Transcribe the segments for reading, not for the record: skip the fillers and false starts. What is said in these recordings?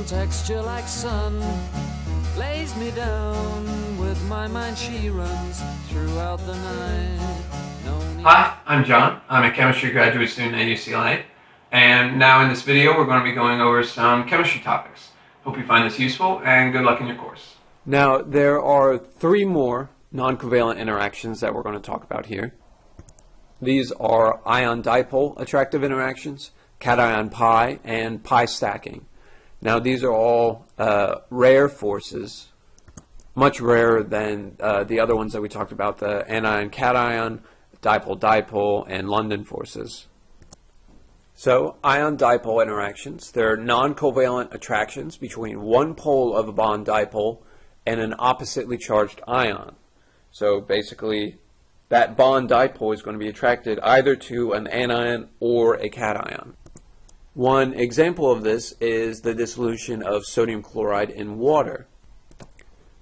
texture like sun lays me down. With my mind she runs throughout the night. Hi, I'm John. I'm a chemistry graduate student at UCLA, and now in this video we're going to be going over some chemistry topics. Hope you find this useful, and good luck in your course. Now, there are three more non-covalent interactions that we're going to talk about here. These are ion-dipole attractive interactions, cation pi, and pi stacking. Now, these are all rare forces, much rarer than the other ones that we talked about, the anion-cation, dipole-dipole, and London forces. So, ion-dipole interactions, they're non-covalent attractions between one pole of a bond dipole and an oppositely charged ion. So basically, that bond dipole is going to be attracted either to an anion or a cation. One example of this is the dissolution of sodium chloride in water.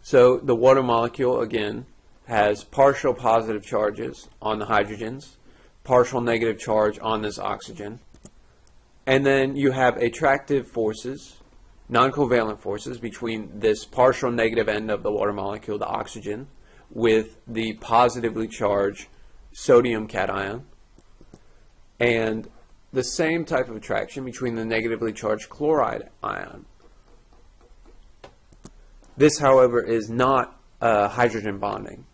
So the water molecule, again, has partial positive charges on the hydrogens, partial negative charge on this oxygen, and then you have attractive forces, non-covalent forces, between this partial negative end of the water molecule, the oxygen, with the positively charged sodium cation, and the same type of attraction between the negatively charged chloride ion. This, however, is not hydrogen bonding.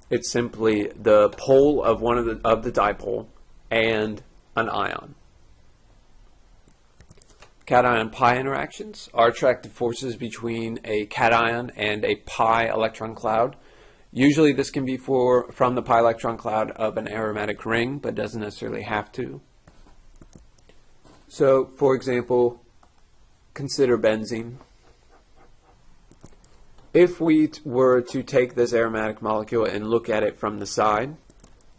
It's simply the pole of one of the dipole and an ion. Cation pi interactions are attractive forces between a cation and a pi electron cloud. Usually this can be from the pi electron cloud of an aromatic ring, but doesn't necessarily have to. So, for example, consider benzene. If we were to take this aromatic molecule and look at it from the side,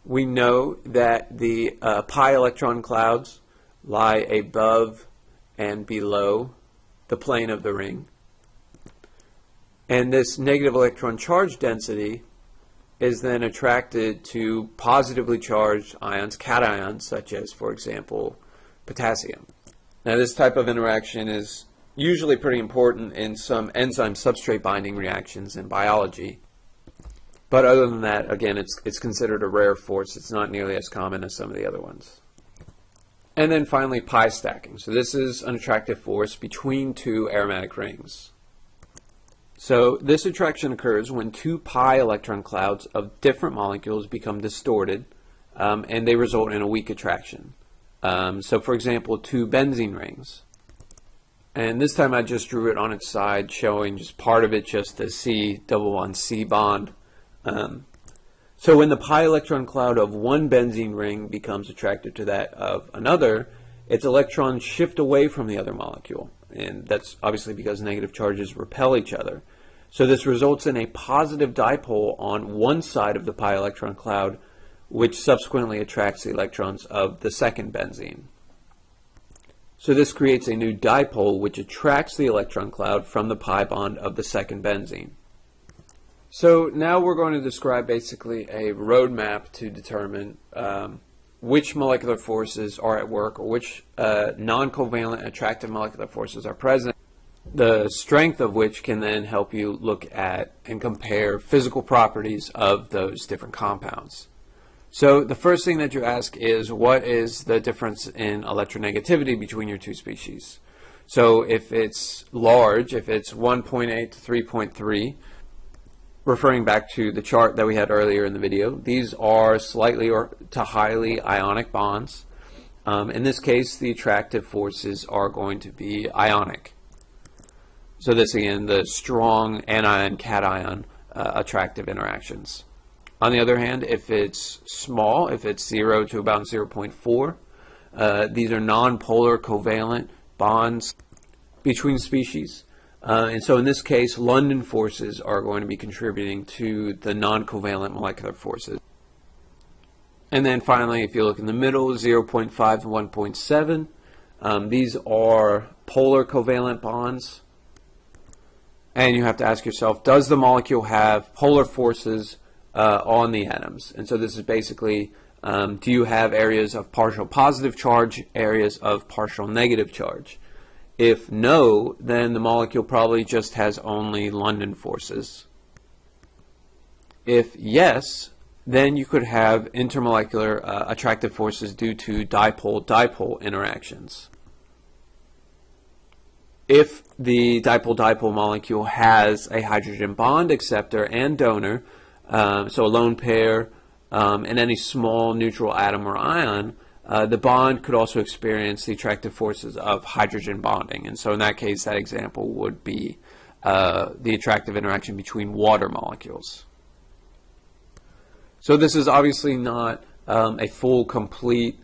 we know that the pi electron clouds lie above and below the plane of the ring. And this negative electron charge density is then attracted to positively charged ions, cations, such as, for example, potassium. Now, this type of interaction is usually pretty important in some enzyme substrate binding reactions in biology. But other than that, again, it's considered a rare force. It's not nearly as common as some of the other ones. And then finally, pi stacking. So this is an attractive force between two aromatic rings. So this attraction occurs when two pi electron clouds of different molecules become distorted, and they result in a weak attraction. So for example, two benzene rings. And this time I just drew it on its side, showing just part of it, just the C double bond C bond. So when the pi electron cloud of one benzene ring becomes attracted to that of another, its electrons shift away from the other molecule. And that's obviously because negative charges repel each other. So this results in a positive dipole on one side of the pi electron cloud, which subsequently attracts the electrons of the second benzene. So this creates a new dipole which attracts the electron cloud from the pi bond of the second benzene. So now we're going to describe basically a roadmap to determine which molecular forces are at work, or which non-covalent attractive molecular forces are present, the strength of which can then help you look at and compare physical properties of those different compounds. So the first thing that you ask is, what is the difference in electronegativity between your two species? So if it's large, if it's 1.8 to 3.3, referring back to the chart that we had earlier in the video, these are slightly or to highly ionic bonds. In this case, the attractive forces are going to be ionic. So this, again, the strong anion-cation attractive interactions. On the other hand, if it's small, if it's 0 to about 0.4, these are non-polar covalent bonds between species. And so in this case, London forces are going to be contributing to the non-covalent molecular forces. And then finally, if you look in the middle, 0.5 to 1.7, these are polar covalent bonds. And you have to ask yourself, does the molecule have polar forces on the atoms? And so this is basically, do you have areas of partial positive charge, areas of partial negative charge? If no, then the molecule probably just has only London forces. If yes, then you could have intermolecular attractive forces due to dipole-dipole interactions. If the dipole-dipole molecule has a hydrogen bond acceptor and donor, so a lone pair and any small neutral atom or ion, the bond could also experience the attractive forces of hydrogen bonding. And so in that case, that example would be the attractive interaction between water molecules. So this is obviously not a full, complete,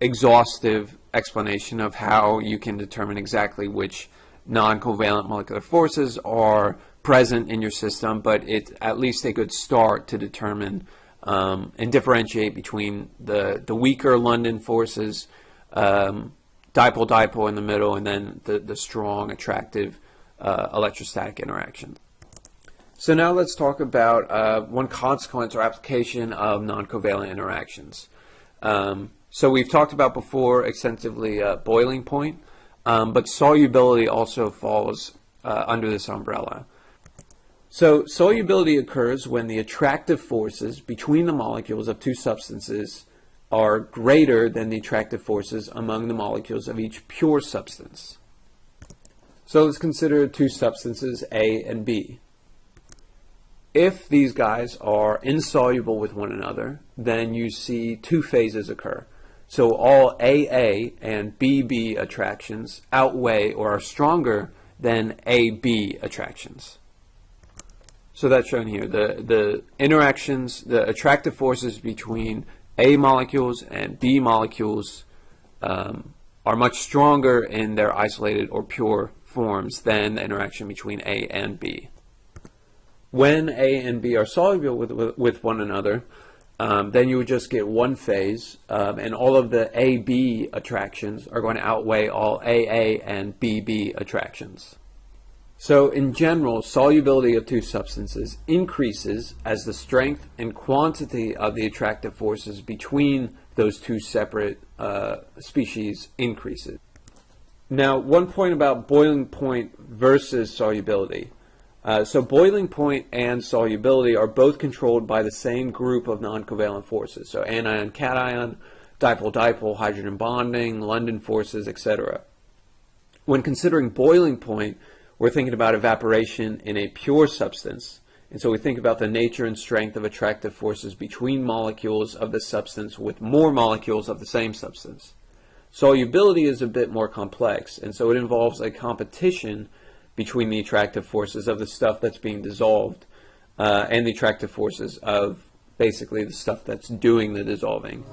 exhaustive explanation of how you can determine exactly which non-covalent molecular forces are present in your system, but it's at least a good start to determine and differentiate between the weaker London forces, dipole-dipole in the middle, and then the strong, attractive electrostatic interaction. So now let's talk about one consequence or application of non-covalent interactions. So we've talked about before extensively boiling point, but solubility also falls under this umbrella. So solubility occurs when the attractive forces between the molecules of two substances are greater than the attractive forces among the molecules of each pure substance. So let's consider two substances, A and B. If these guys are insoluble with one another, then you see two phases occur. So all AA and BB attractions outweigh or are stronger than AB attractions. So that's shown here. The interactions, the attractive forces between A molecules and B molecules are much stronger in their isolated or pure forms than the interaction between A and B. When A and B are soluble with one another, then you would just get one phase, and all of the AB attractions are going to outweigh all AA and BB attractions. So in general, solubility of two substances increases as the strength and quantity of the attractive forces between those two separate species increases. Now, one point about boiling point versus solubility. So boiling point and solubility are both controlled by the same group of non-covalent forces. So anion, cation, dipole-dipole, hydrogen bonding, London forces, etc. When considering boiling point, we're thinking about evaporation in a pure substance. And so we think about the nature and strength of attractive forces between molecules of the substance with more molecules of the same substance. Solubility is a bit more complex, and so it involves a competition between the attractive forces of the stuff that's being dissolved and the attractive forces of basically the stuff that's doing the dissolving.